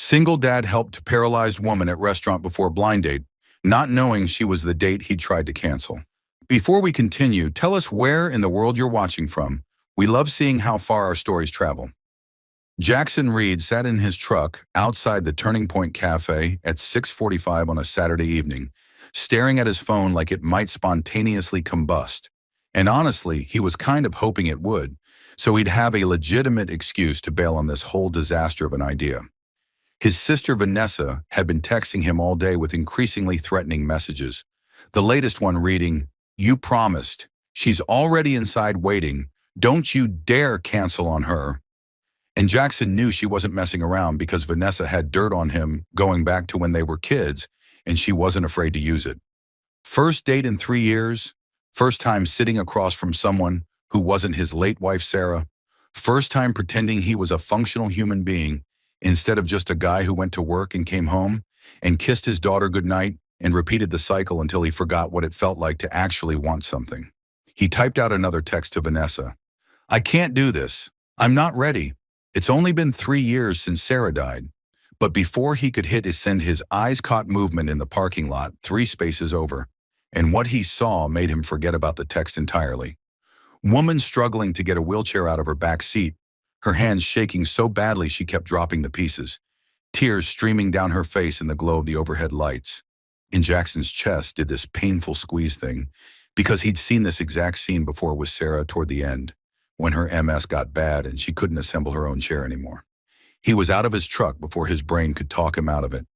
Single dad helped paralyzed woman at restaurant before blind date, not knowing she was the date he tried to cancel. Before we continue, tell us where in the world you're watching from. We love seeing how far our stories travel. Jackson Reed sat in his truck outside the Turning Point Cafe at 6:45 on a Saturday evening, staring at his phone like it might spontaneously combust. And honestly, he was kind of hoping it would, so he'd have a legitimate excuse to bail on this whole disaster of an idea. His sister Vanessa had been texting him all day with increasingly threatening messages. The latest one reading, "You promised. She's already inside waiting. Don't you dare cancel on her." And Jackson knew she wasn't messing around because Vanessa had dirt on him going back to when they were kids, and she wasn't afraid to use it. First date in 3 years, first time sitting across from someone who wasn't his late wife Sarah, first time pretending he was a functional human being instead of just a guy who went to work and came home and kissed his daughter goodnight and repeated the cycle until he forgot what it felt like to actually want something. He typed out another text to Vanessa. "I can't do this. I'm not ready. It's only been 3 years since Sarah died." But before he could hit send, his eyes caught movement in the parking lot 3 spaces over, and what he saw made him forget about the text entirely. Woman struggling to get a wheelchair out of her back seat, her hands shaking so badly she kept dropping the pieces, tears streaming down her face in the glow of the overhead lights. In Jackson's chest did this painful squeeze thing, because he'd seen this exact scene before with Sarah toward the end, when her MS got bad and she couldn't assemble her own chair anymore. He was out of his truck before his brain could talk him out of it,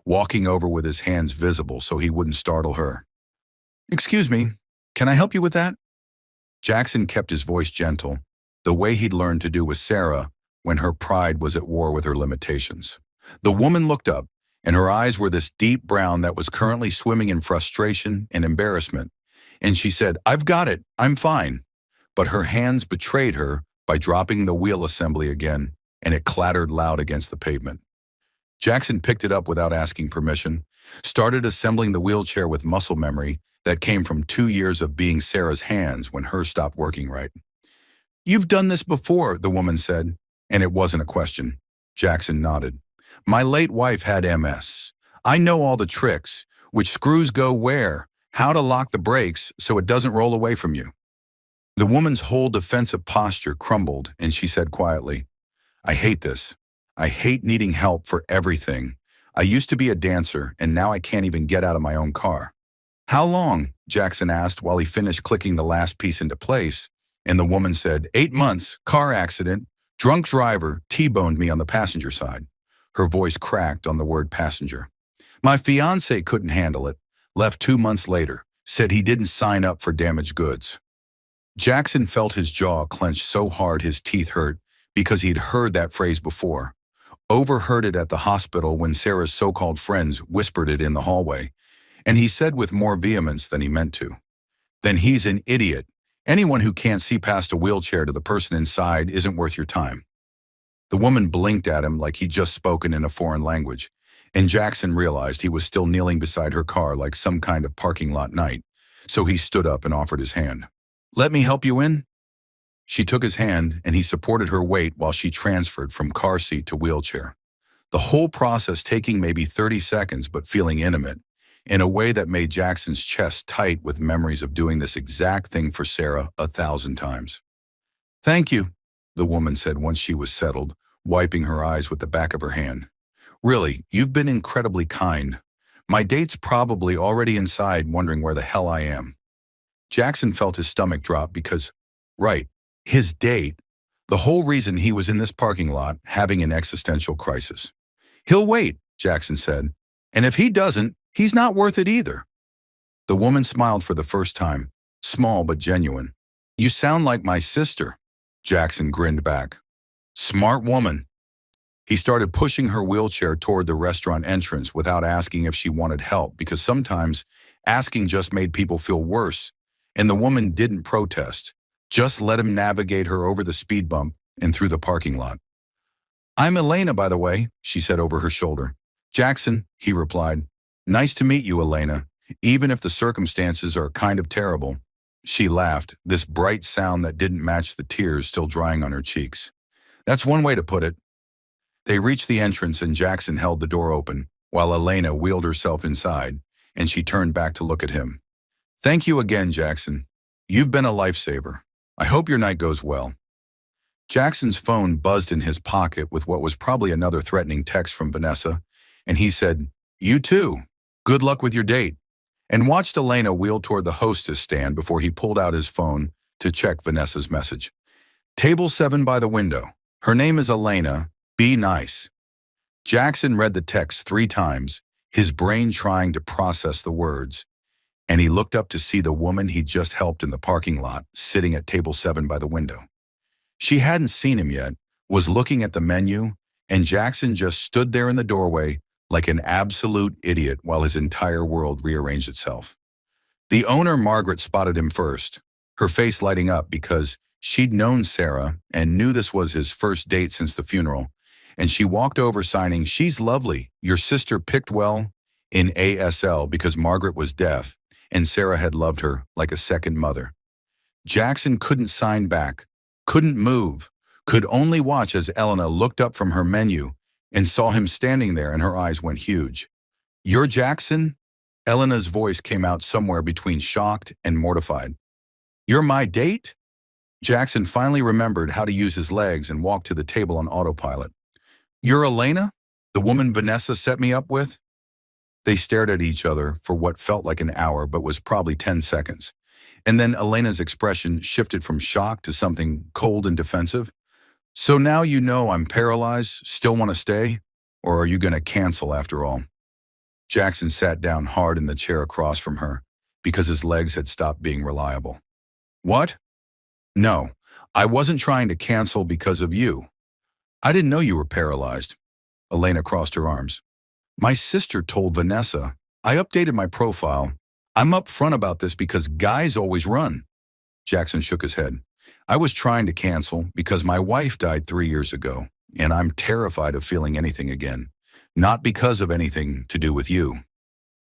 walking over with his hands visible so he wouldn't startle her. "Excuse me, can I help you with that?" Jackson kept his voice gentle, the way he'd learned to do with Sarah when her pride was at war with her limitations. The woman looked up, and her eyes were this deep brown that was currently swimming in frustration and embarrassment, and she said, "I've got it, I'm fine." But her hands betrayed her by dropping the wheel assembly again, and it clattered loud against the pavement. Jackson picked it up without asking permission, started assembling the wheelchair with muscle memory that came from 2 years of being Sarah's hands when hers stopped working right. "You've done this before," the woman said, and it wasn't a question. Jackson nodded. "My late wife had MS. I know all the tricks, which screws go where, how to lock the brakes so it doesn't roll away from you." The woman's whole defensive posture crumbled, and she said quietly, "I hate this. I hate needing help for everything. I used to be a dancer, and now I can't even get out of my own car." "How long?" Jackson asked while he finished clicking the last piece into place, and the woman said, 8 months, car accident, drunk driver, T-boned me on the passenger side." Her voice cracked on the word passenger. "My fiance couldn't handle it, left 2 months later, said he didn't sign up for damaged goods." Jackson felt his jaw clench so hard his teeth hurt because he'd heard that phrase before, overheard it at the hospital when Sarah's so-called friends whispered it in the hallway, and he said with more vehemence than he meant to, "Then he's an idiot. Anyone who can't see past a wheelchair to the person inside isn't worth your time." The woman blinked at him like he'd just spoken in a foreign language, and Jackson realized he was still kneeling beside her car like some kind of parking lot knight, so he stood up and offered his hand. "Let me help you in?" She took his hand, and he supported her weight while she transferred from car seat to wheelchair. The whole process taking maybe 30 seconds but feeling intimate, in a way that made Jackson's chest tight with memories of doing this exact thing for Sarah 1,000 times. "Thank you," the woman said once she was settled, wiping her eyes with the back of her hand. "Really, you've been incredibly kind. My date's probably already inside wondering where the hell I am." Jackson felt his stomach drop because, right, his date, the whole reason he was in this parking lot having an existential crisis. "He'll wait," Jackson said, "and if he doesn't, he's not worth it either." The woman smiled for the first time, small but genuine. "You sound like my sister," Jackson grinned back. "Smart woman." He started pushing her wheelchair toward the restaurant entrance without asking if she wanted help, because sometimes asking just made people feel worse, and the woman didn't protest, just let him navigate her over the speed bump and through the parking lot. "I'm Elena, by the way," she said over her shoulder. "Jackson," he replied. "Nice to meet you, Elena, even if the circumstances are kind of terrible." She laughed, this bright sound that didn't match the tears still drying on her cheeks. "That's one way to put it." They reached the entrance and Jackson held the door open, while Elena wheeled herself inside, and she turned back to look at him. Thank you again, Jackson. You've been a lifesaver. I hope your night goes well. Jackson's phone buzzed in his pocket with what was probably another threatening text from Vanessa, and he said, You too. Good luck with your date, and watched Elena wheel toward the hostess stand before he pulled out his phone to check Vanessa's message. Table 7 by the window. Her name is Elena. Be nice. Jackson read the text 3 times, his brain trying to process the words, and he looked up to see the woman he'd just helped in the parking lot sitting at table 7 by the window. She hadn't seen him yet, was looking at the menu, and Jackson just stood there in the doorway like an absolute idiot while his entire world rearranged itself. The owner, Margaret, spotted him first, her face lighting up because she'd known Sarah and knew this was his first date since the funeral, and she walked over signing, She's lovely, your sister picked well, in ASL because Margaret was deaf, and Sarah had loved her like a second mother. Jackson couldn't sign back, couldn't move, could only watch as Elena looked up from her menu and saw him standing there, and her eyes went huge. You're Jackson? Elena's voice came out somewhere between shocked and mortified. You're my date? Jackson finally remembered how to use his legs and walked to the table on autopilot. You're Elena? The woman Vanessa set me up with? They stared at each other for what felt like an hour but was probably 10 seconds. And then Elena's expression shifted from shock to something cold and defensive. So now you know I'm paralyzed, still want to stay? Or are you going to cancel after all? Jackson sat down hard in the chair across from her because his legs had stopped being reliable. What? No, I wasn't trying to cancel because of you. I didn't know you were paralyzed. Elena crossed her arms. My sister told Vanessa. I updated my profile. I'm upfront about this because guys always run. Jackson shook his head. I was trying to cancel because my wife died 3 years ago, and I'm terrified of feeling anything again. Not because of anything to do with you.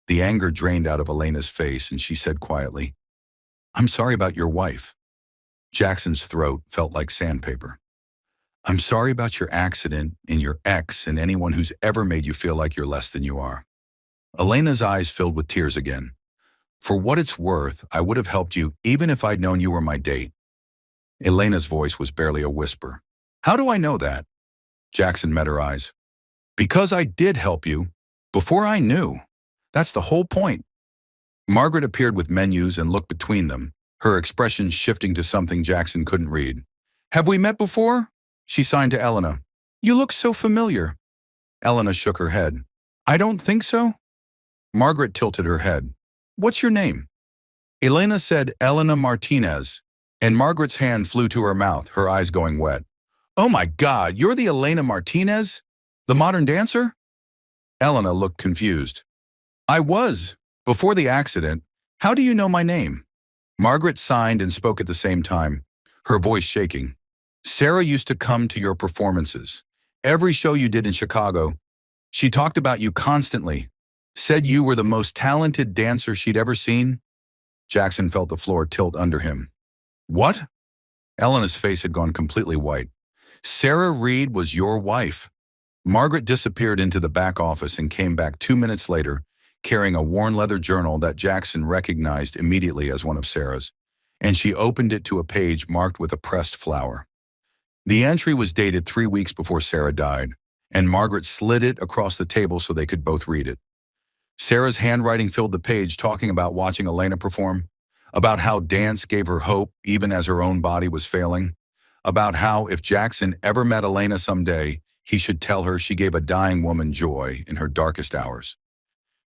The anger drained out of Elena's face, and she said quietly, I'm sorry about your wife. Jackson's throat felt like sandpaper. I'm sorry about your accident and your ex and anyone who's ever made you feel like you're less than you are. Elena's eyes filled with tears again. For what it's worth, I would have helped you even if I'd known you were my date. Elena's voice was barely a whisper. How do I know that? Jackson met her eyes. Because I did help you, before I knew. That's the whole point. Margaret appeared with menus and looked between them, her expression shifting to something Jackson couldn't read. Have we met before? She signed to Elena. You look so familiar. Elena shook her head. I don't think so. Margaret tilted her head. What's your name? Elena said Elena Martinez, and Margaret's hand flew to her mouth, her eyes going wet. Oh my God, you're the Elena Martinez? The modern dancer? Elena looked confused. I was, before the accident. How do you know my name? Margaret signed and spoke at the same time, her voice shaking. Sarah used to come to your performances. Every show you did in Chicago. She talked about you constantly. Said you were the most talented dancer she'd ever seen. Jackson felt the floor tilt under him. What? Elena's face had gone completely white. Sarah Reed was your wife. Margaret disappeared into the back office and came back 2 minutes later, carrying a worn leather journal that Jackson recognized immediately as one of Sarah's, and she opened it to a page marked with a pressed flower. The entry was dated 3 weeks before Sarah died, and Margaret slid it across the table so they could both read it. Sarah's handwriting filled the page, talking about watching Elena perform, about how dance gave her hope even as her own body was failing, about how if Jackson ever met Elena someday, he should tell her she gave a dying woman joy in her darkest hours.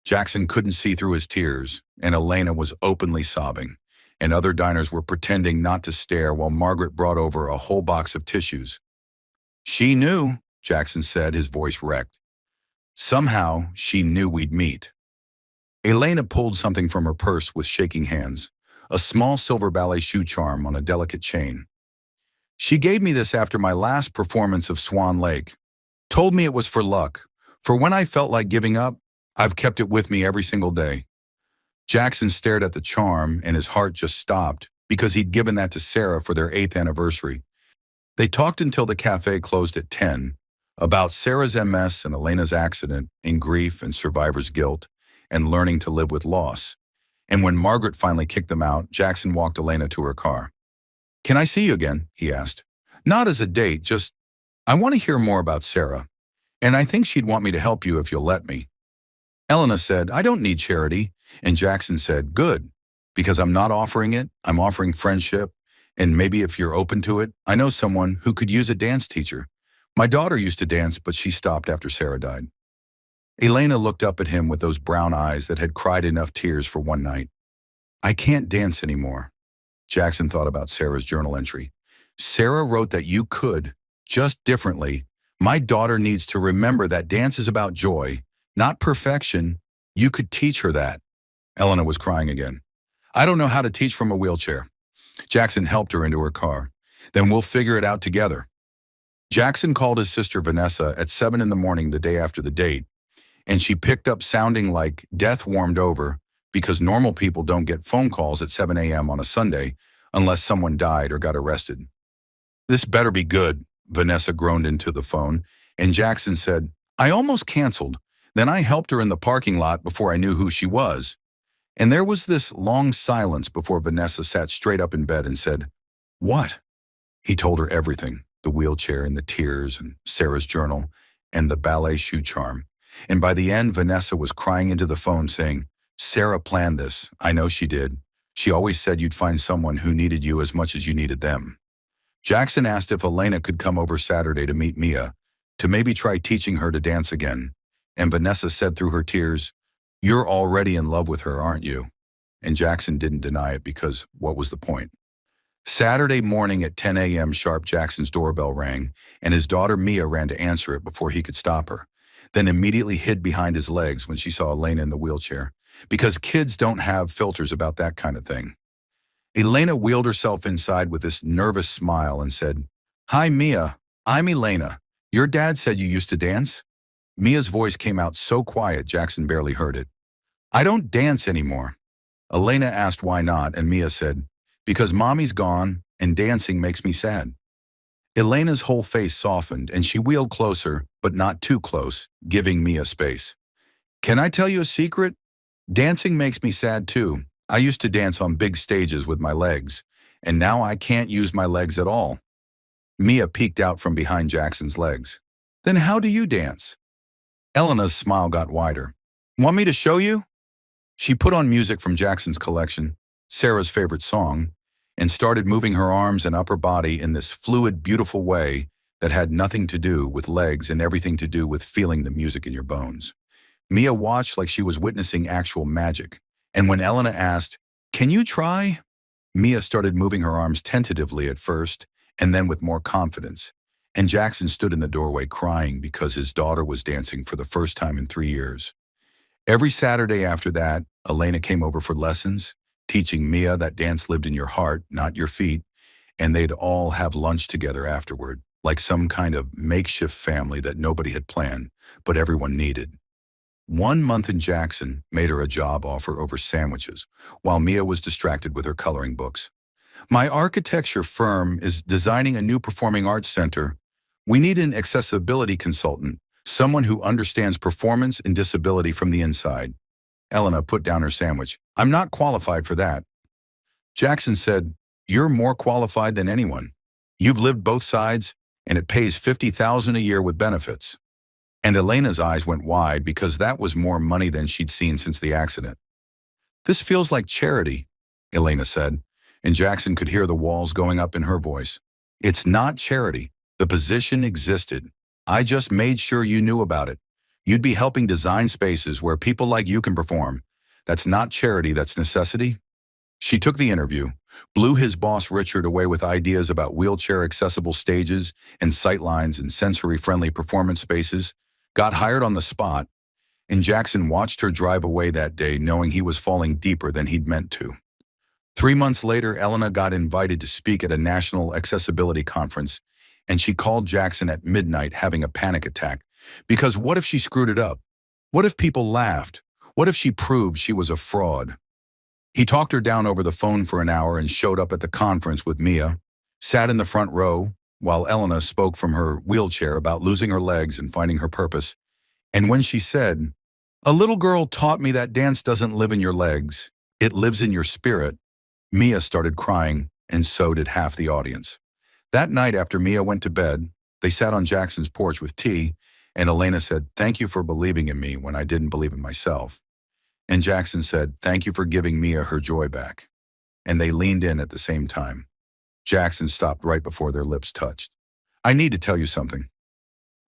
Jackson couldn't see through his tears, and Elena was openly sobbing, and other diners were pretending not to stare while Margaret brought over a whole box of tissues. She knew, Jackson said, his voice wrecked. Somehow, she knew we'd meet. Elena pulled something from her purse with shaking hands, a small silver ballet shoe charm on a delicate chain. She gave me this after my last performance of Swan Lake. Told me it was for luck. For when I felt like giving up, I've kept it with me every single day. Jackson stared at the charm and his heart just stopped because he'd given that to Sarah for their 8th anniversary. They talked until the cafe closed at 10, about Sarah's MS and Elena's accident in grief and survivor's guilt and learning to live with loss. And when Margaret finally kicked them out, Jackson walked Elena to her car. "Can I see you again?" he asked. "Not as a date, just, I want to hear more about Sarah. And I think she'd want me to help you if you'll let me." Elena said, "I don't need charity." And Jackson said, "Good, because I'm not offering it. I'm offering friendship. And maybe if you're open to it, I know someone who could use a dance teacher. My daughter used to dance, but she stopped after Sarah died." Elena looked up at him with those brown eyes that had cried enough tears for one night. "I can't dance anymore." Jackson thought about Sarah's journal entry. "Sarah wrote that you could, just differently. My daughter needs to remember that dance is about joy, not perfection. You could teach her that." Elena was crying again. "I don't know how to teach from a wheelchair." Jackson helped her into her car. "Then we'll figure it out together." Jackson called his sister Vanessa at 7 in the morning the day after the date, and she picked up sounding like death warmed over, because normal people don't get phone calls at 7 a.m. on a Sunday unless someone died or got arrested. "This better be good," Vanessa groaned into the phone, and Jackson said, "I almost canceled. Then I helped her in the parking lot before I knew who she was." And there was this long silence before Vanessa sat straight up in bed and said, "What?" He told her everything, the wheelchair and the tears and Sarah's journal and the ballet shoe charm. And by the end, Vanessa was crying into the phone saying, "Sarah planned this. I know she did. She always said you'd find someone who needed you as much as you needed them." Jackson asked if Elena could come over Saturday to meet Mia, to maybe try teaching her to dance again. And Vanessa said through her tears, "You're already in love with her, aren't you?" And Jackson didn't deny it, because what was the point? Saturday morning at 10 a.m. sharp, Jackson's doorbell rang, and his daughter Mia ran to answer it before he could stop her, then immediately hid behind his legs when she saw Elena in the wheelchair, because kids don't have filters about that kind of thing. Elena wheeled herself inside with this nervous smile and said, "Hi, Mia. I'm Elena. Your dad said you used to dance?" Mia's voice came out so quiet Jackson barely heard it. "I don't dance anymore." Elena asked why not, and Mia said, "Because mommy's gone and dancing makes me sad." Elena's whole face softened and she wheeled closer, but not too close, giving Mia space. "Can I tell you a secret? Dancing makes me sad too. I used to dance on big stages with my legs, and now I can't use my legs at all." Mia peeked out from behind Jackson's legs. "Then how do you dance?" Elena's smile got wider. "Want me to show you?" She put on music from Jackson's collection, Sarah's favorite song, and started moving her arms and upper body in this fluid, beautiful way that had nothing to do with legs and everything to do with feeling the music in your bones. Mia watched like she was witnessing actual magic, and when Elena asked, "Can you try?" Mia started moving her arms tentatively at first, and then with more confidence, and Jackson stood in the doorway crying because his daughter was dancing for the first time in 3 years. Every Saturday after that, Elena came over for lessons, teaching Mia that dance lived in your heart, not your feet, and they'd all have lunch together afterward, like some kind of makeshift family that nobody had planned, but everyone needed. 1 month in Jackson made her a job offer over sandwiches, while Mia was distracted with her coloring books. "My architecture firm is designing a new performing arts center. We need an accessibility consultant, someone who understands performance and disability from the inside." Elena put down her sandwich. "I'm not qualified for that." Jackson said, "You're more qualified than anyone. You've lived both sides, and it pays $50,000 a year with benefits." And Elena's eyes went wide, because that was more money than she'd seen since the accident. "This feels like charity," Elena said, and Jackson could hear the walls going up in her voice. "It's not charity. The position existed. I just made sure you knew about it. You'd be helping design spaces where people like you can perform. That's not charity, that's necessity." She took the interview, blew his boss Richard away with ideas about wheelchair-accessible stages and sightlines and sensory-friendly performance spaces, got hired on the spot, and Jackson watched her drive away that day knowing he was falling deeper than he'd meant to. 3 months later, Elena got invited to speak at a national accessibility conference, and she called Jackson at midnight having a panic attack. Because what if she screwed it up? What if people laughed? What if she proved she was a fraud? He talked her down over the phone for an hour and showed up at the conference with Mia, sat in the front row, while Elena spoke from her wheelchair about losing her legs and finding her purpose. And when she said, "A little girl taught me that dance doesn't live in your legs, it lives in your spirit," Mia started crying, and so did half the audience. That night after Mia went to bed, they sat on Jackson's porch with tea, and Elena said, "Thank you for believing in me when I didn't believe in myself." And Jackson said, "Thank you for giving Mia her joy back." And they leaned in at the same time. Jackson stopped right before their lips touched. "I need to tell you something."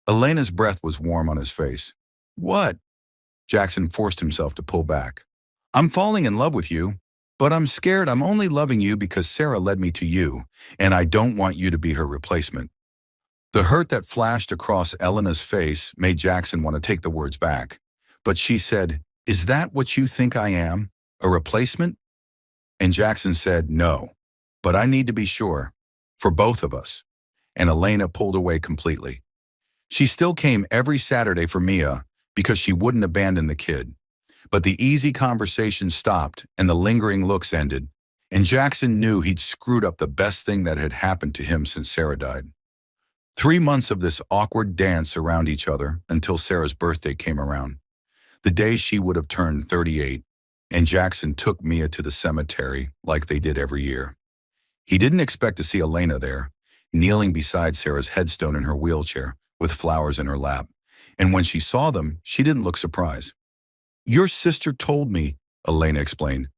Elena's breath was warm on his face. "What?" Jackson forced himself to pull back. "I'm falling in love with you, but I'm scared I'm only loving you because Sarah led me to you, and I don't want you to be her replacement." The hurt that flashed across Elena's face made Jackson want to take the words back. But she said, "Is that what you think I am? A replacement?" And Jackson said, "No, but I need to be sure. For both of us." And Elena pulled away completely. She still came every Saturday for Mia because she wouldn't abandon the kid. But the easy conversation stopped and the lingering looks ended, and Jackson knew he'd screwed up the best thing that had happened to him since Sarah died. 3 months of this awkward dance around each other until Sarah's birthday came around, the day she would have turned 38, and Jackson took Mia to the cemetery like they did every year. He didn't expect to see Elena there, kneeling beside Sarah's headstone in her wheelchair, with flowers in her lap. And when she saw them, she didn't look surprised. "Your sister told me," Elena explained.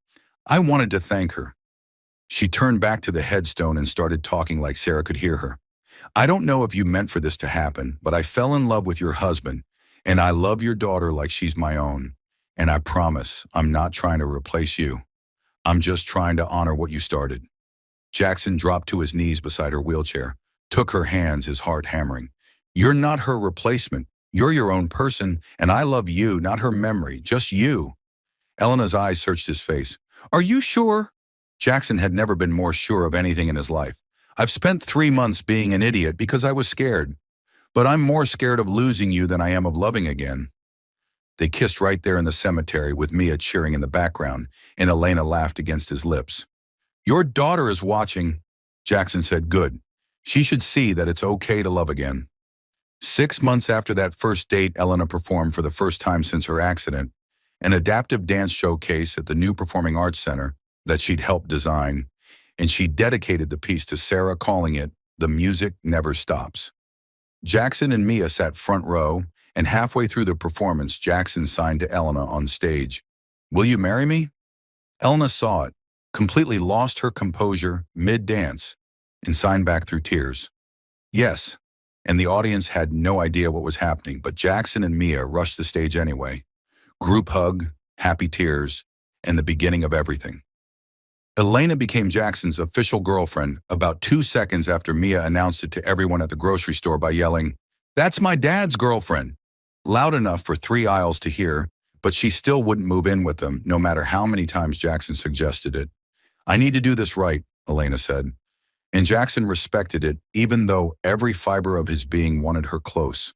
"I wanted to thank her." She turned back to the headstone and started talking like Sarah could hear her. "I don't know if you meant for this to happen, but I fell in love with your husband, and I love your daughter like she's my own. And I promise I'm not trying to replace you. I'm just trying to honor what you started." Jackson dropped to his knees beside her wheelchair, took her hands, his heart hammering. "You're not her replacement. You're your own person, and I love you, not her memory, just you." Elena's eyes searched his face. "Are you sure?" Jackson had never been more sure of anything in his life. "I've spent 3 months being an idiot because I was scared. But I'm more scared of losing you than I am of loving again." They kissed right there in the cemetery with Mia cheering in the background, and Elena laughed against his lips. "Your daughter is watching," Jackson said. "Good. She should see that it's okay to love again." 6 months after that first date, Elena performed for the first time since her accident, an adaptive dance showcase at the new Performing Arts Center that she'd helped design, and she dedicated the piece to Sarah, calling it "The Music Never Stops." Jackson and Mia sat front row, and halfway through the performance, Jackson signed to Elena on stage, "Will you marry me?" Elena saw it, completely lost her composure mid-dance, and signed back through tears. "Yes." And the audience had no idea what was happening, but Jackson and Mia rushed the stage anyway. Group hug, happy tears, and the beginning of everything. Elena became Jackson's official girlfriend about 2 seconds after Mia announced it to everyone at the grocery store by yelling, "That's my dad's girlfriend," loud enough for 3 aisles to hear, but she still wouldn't move in with them, no matter how many times Jackson suggested it. "I need to do this right," Elena said. And Jackson respected it, even though every fiber of his being wanted her close,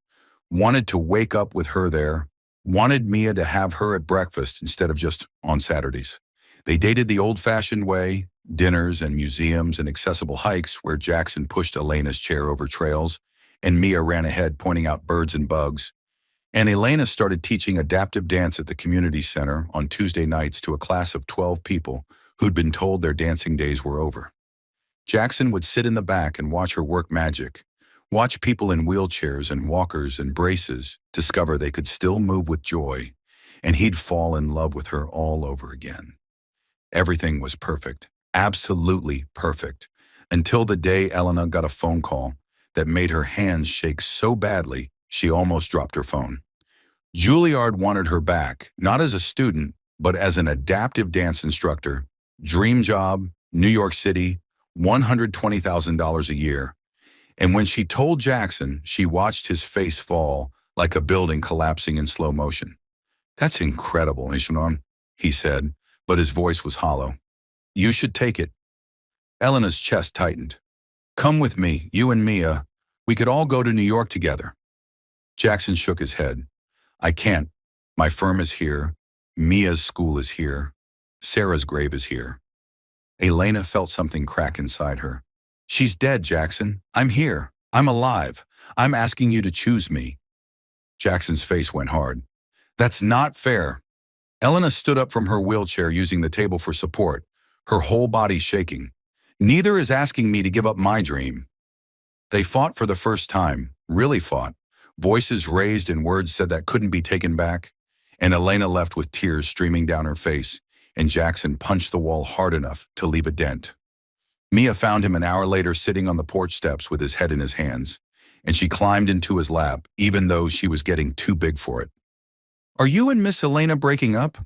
wanted to wake up with her there, wanted Mia to have her at breakfast instead of just on Saturdays. They dated the old-fashioned way, dinners and museums and accessible hikes where Jackson pushed Elena's chair over trails, and Mia ran ahead pointing out birds and bugs. And Elena started teaching adaptive dance at the community center on Tuesday nights to a class of 12 people who'd been told their dancing days were over. Jackson would sit in the back and watch her work magic, watch people in wheelchairs and walkers and braces discover they could still move with joy, and he'd fall in love with her all over again. Everything was perfect, absolutely perfect, until the day Elena got a phone call that made her hands shake so badly she almost dropped her phone. Juilliard wanted her back, not as a student, but as an adaptive dance instructor. Dream job, New York City, $120,000 a year. And when she told Jackson, she watched his face fall like a building collapsing in slow motion. "That's incredible, Ishanon," he said, but his voice was hollow. "You should take it." Elena's chest tightened. "Come with me, you and Mia. We could all go to New York together." Jackson shook his head. "I can't. My firm is here. Mia's school is here. Sarah's grave is here." Elena felt something crack inside her. She's dead, Jackson. I'm here. I'm alive. I'm asking you to choose me. Jackson's face went hard. That's not fair. Elena stood up from her wheelchair using the table for support, her whole body shaking. Neither is asking me to give up my dream. They fought for the first time, really fought. Voices raised and words said that couldn't be taken back. And Elena left with tears streaming down her face, and Jackson punched the wall hard enough to leave a dent. Mia found him an hour later sitting on the porch steps with his head in his hands, and she climbed into his lap, even though she was getting too big for it. Are you and Miss Elena breaking up?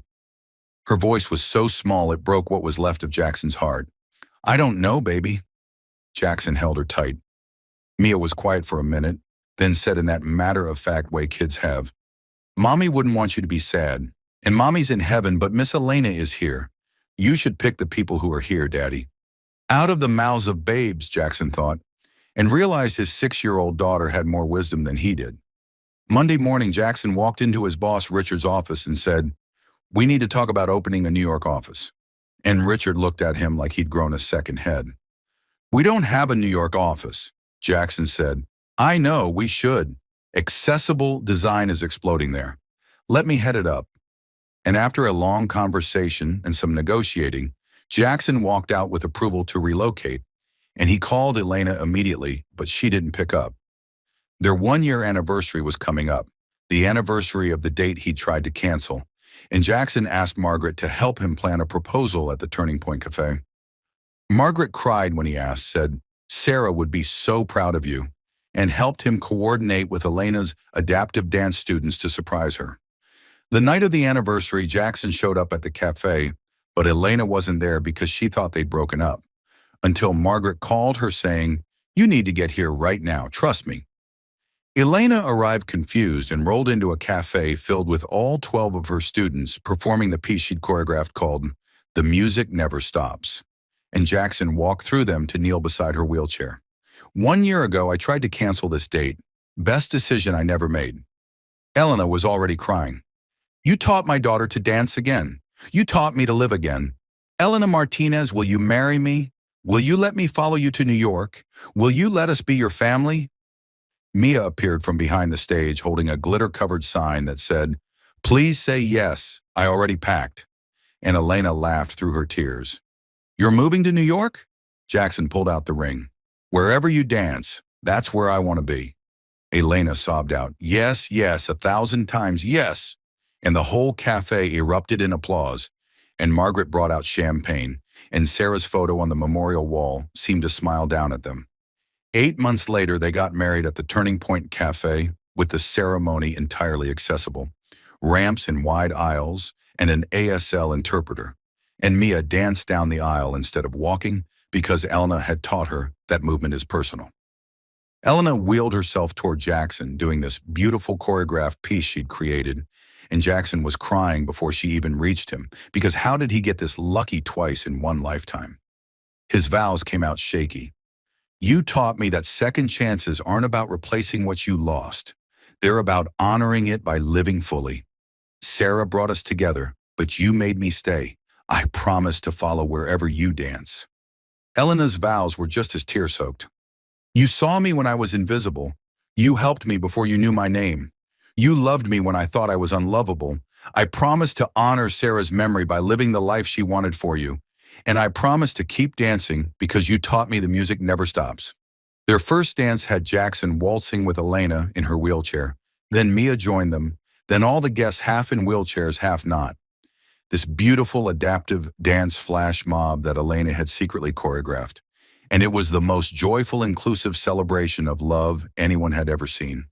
Her voice was so small it broke what was left of Jackson's heart. I don't know, baby. Jackson held her tight. Mia was quiet for a minute, then said in that matter-of-fact way kids have, Mommy wouldn't want you to be sad, and Mommy's in heaven, but Miss Elena is here. You should pick the people who are here, Daddy. Out of the mouths of babes, Jackson thought, and realized his 6-year-old daughter had more wisdom than he did. Monday morning, Jackson walked into his boss Richard's office and said, We need to talk about opening a New York office. And Richard looked at him like he'd grown a second head. We don't have a New York office, Jackson said. I know, we should. Accessible design is exploding there. Let me head it up. And after a long conversation and some negotiating, Jackson walked out with approval to relocate, and he called Elena immediately, but she didn't pick up. Their 1-year anniversary was coming up, the anniversary of the date he tried to cancel, and Jackson asked Margaret to help him plan a proposal at the Turning Point Cafe. Margaret cried when he asked, said, Sarah would be so proud of you, and helped him coordinate with Elena's adaptive dance students to surprise her. The night of the anniversary, Jackson showed up at the cafe, but Elena wasn't there because she thought they'd broken up, until Margaret called her saying, You need to get here right now, trust me. Elena arrived confused and rolled into a cafe filled with all 12 of her students performing the piece she'd choreographed called The Music Never Stops, and Jackson walked through them to kneel beside her wheelchair. 1 year ago, I tried to cancel this date. Best decision I never made. Elena was already crying. You taught my daughter to dance again. You taught me to live again. Elena Martinez, will you marry me? Will you let me follow you to New York? Will you let us be your family? Mia appeared from behind the stage holding a glitter-covered sign that said, Please say yes, I already packed. And Elena laughed through her tears. You're moving to New York? Jackson pulled out the ring. Wherever you dance, that's where I want to be. Elena sobbed out, Yes, yes, 1,000 times yes. And the whole cafe erupted in applause, and Margaret brought out champagne, and Sarah's photo on the memorial wall seemed to smile down at them. 8 months later, they got married at the Turning Point Cafe with the ceremony entirely accessible, ramps in wide aisles, and an ASL interpreter. And Mia danced down the aisle instead of walking because Elena had taught her that movement is personal. Elena wheeled herself toward Jackson, doing this beautiful choreographed piece she'd created, and Jackson was crying before she even reached him, because how did he get this lucky twice in one lifetime? His vows came out shaky. You taught me that second chances aren't about replacing what you lost. They're about honoring it by living fully. Sarah brought us together, but you made me stay. I promise to follow wherever you dance. Elena's vows were just as tear-soaked. You saw me when I was invisible. You helped me before you knew my name. You loved me when I thought I was unlovable. I promise to honor Sarah's memory by living the life she wanted for you. And I promise to keep dancing because you taught me the music never stops. Their first dance had Jackson waltzing with Elena in her wheelchair. Then Mia joined them. Then all the guests half in wheelchairs, half not. This beautiful adaptive dance flash mob that Elena had secretly choreographed. And it was the most joyful, inclusive celebration of love anyone had ever seen.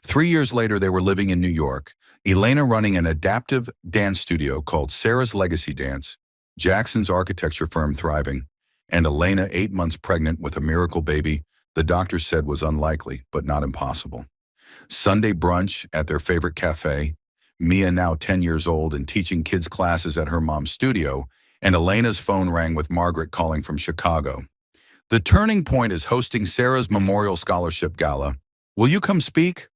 3 years later, they were living in New York, Elena running an adaptive dance studio called Sarah's Legacy Dance, Jackson's architecture firm thriving, and Elena 8 months pregnant with a miracle baby the doctor said was unlikely, but not impossible. Sunday brunch at their favorite cafe, Mia now 10 years old and teaching kids classes at her mom's studio, and Elena's phone rang with Margaret calling from Chicago. The Turning Point is hosting Sarah's Memorial Scholarship Gala. Will you come speak?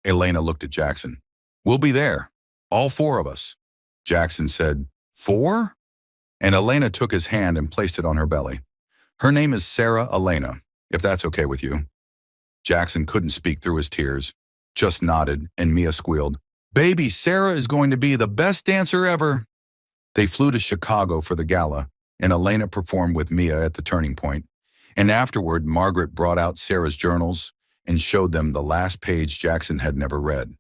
Elena looked at Jackson. We'll be there. All 4 of us. Jackson said, 4? And Elena took his hand and placed it on her belly. Her name is Sarah Elena, if that's okay with you. Jackson couldn't speak through his tears, just nodded, and Mia squealed, "Baby, Sarah is going to be the best dancer ever." They flew to Chicago for the gala, and Elena performed with Mia at the turning point. And afterward, Margaret brought out Sarah's journals and showed them the last page Jackson had never read.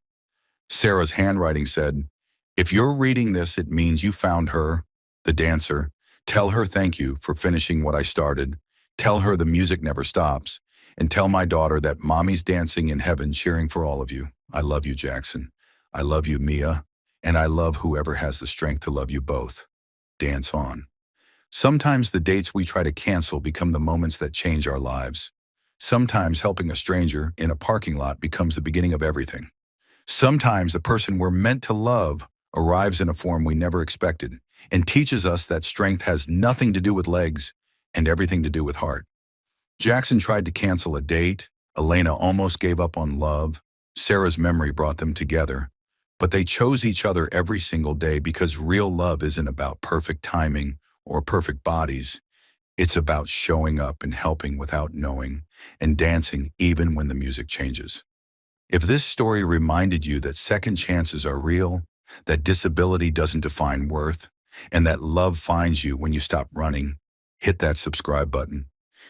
Sarah's handwriting said, "If you're reading this, it means you found her, the dancer. Tell her thank you for finishing what I started. Tell her the music never stops. And tell my daughter that mommy's dancing in heaven cheering for all of you. I love you, Jackson. I love you, Mia. And I love whoever has the strength to love you both. Dance on." Sometimes the dates we try to cancel become the moments that change our lives. Sometimes helping a stranger in a parking lot becomes the beginning of everything. Sometimes the person we're meant to love arrives in a form we never expected and teaches us that strength has nothing to do with legs and everything to do with heart. Jackson tried to cancel a date. Elena almost gave up on love. Sarah's memory brought them together. But they chose each other every single day because real love isn't about perfect timing or perfect bodies. It's about showing up and helping without knowing and dancing even when the music changes. If this story reminded you that second chances are real, that disability doesn't define worth, and that love finds you when you stop running, hit that subscribe button.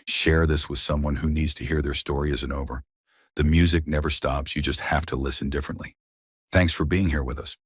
Share this with someone who needs to hear their story isn't over. The music never stops, you just have to listen differently. Thanks for being here with us.